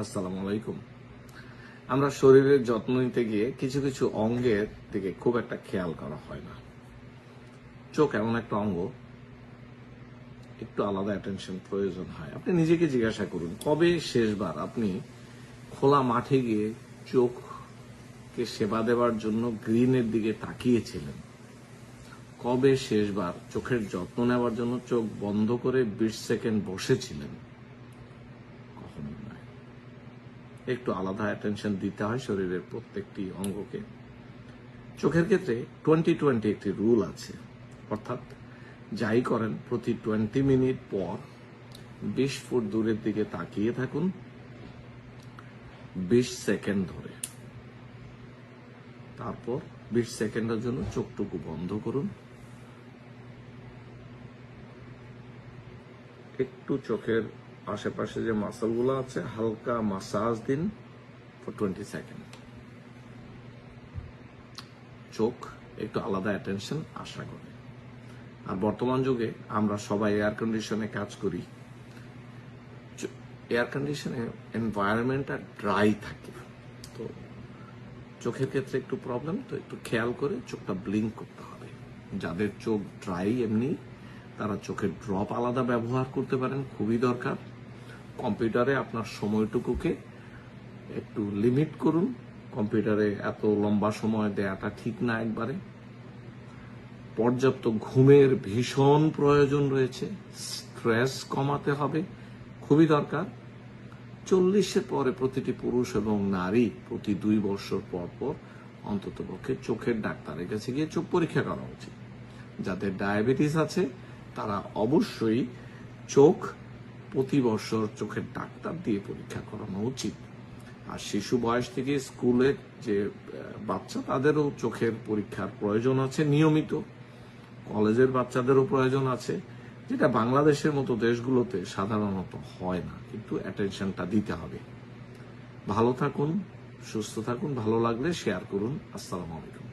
আসসালামু আলাইকুম। আমরা শরীরের যত্ন নিতে গিয়ে কিছু কিছু অঙ্গের দিকে খুব একটা খেয়াল করা হয় না। চোখ এমন একটা অঙ্গ, একটু আলাদা অ্যাটেনশন প্রয়োজন হয়। আপনি নিজেকে জিজ্ঞাসা করুন, কবে শেষবার আপনি খোলা মাঠে গিয়ে চোখকে সেবা দেওয়ার জন্য গ্রিনের দিকে তাকিয়েছিলেন? কবে শেষবার চোখের যত্ন নেওয়ার জন্য চোখ বন্ধ করে 20 সেকেন্ড বসেছিলেন? কখনোই নয়। একটু আলাদা অ্যাটেনশন দিতে হয় শরীরের প্রত্যেকটি অঙ্গকে। চোখের ক্ষেত্রে 20-20 একটি রুল আছে, অর্থাৎ যাই করেন প্রতি 20 মিনিট পর 20 ফুট দূরের দিকে তাকিয়ে থাকুন 20 সেকেন্ড ধরে। তারপর 20 সেকেন্ডের জন্য চোখটুকু বন্ধ করুন, একটু চোখের আশেপাশে যে মাসলগুলো আছে হালকা মাসাজ দিন ফর 20 সেকেন্ড। চোখ একটু আলাদা অ্যাটেনশন আশা করে। আর বর্তমান যুগে আমরা সবাই এয়ার কন্ডিশনে কাজ করি। এয়ার কন্ডিশনে এনভায়রনমেন্টটা ড্রাই থাকে, তো চোখের ক্ষেত্রে একটু প্রবলেম, তো একটু খেয়াল করে চোখটা ব্লিঙ্ক করতে হবে। যাদের চোখ ড্রাই এমনি, তারা চোখের ড্রপ আলাদা ব্যবহার করতে পারেন, খুবই দরকার। কম্পিউটারে আপনার সময়টুকুকে একটু লিমিট করুন। কম্পিউটারে এত লম্বা সময় দেয়াটা ঠিক না একবারে। পর্যাপ্ত ঘুমের ভীষণ প্রয়োজন রয়েছে। স্ট্রেস কমাতে হবে, খুবই দরকার। 40-এর পরে প্রতিটি পুরুষ এবং নারী প্রতি 2 বছর পর পর অন্ততপক্ষে চোখের ডাক্তারের কাছে গিয়ে চোখ পরীক্ষা করা উচিত। যাদের ডায়াবেটিস আছে তারা অবশ্যই চোখ প্রতি বছর চোখের ডাক্তার দিয়ে পরীক্ষা করানো উচিত। আর শিশু বয়স থেকে স্কুলের যে বাচ্চা, তাদেরও চোখের পরীক্ষার প্রয়োজন আছে নিয়মিত। কলেজের বাচ্চাদেরও প্রয়োজন আছে, যেটা বাংলাদেশের মতো দেশগুলোতে সাধারণত হয় না, কিন্তু অ্যাটেনশনটা দিতে হবে। ভালো থাকুন, সুস্থ থাকুন। ভালো লাগলে শেয়ার করুন। আসসালামু আলাইকুম।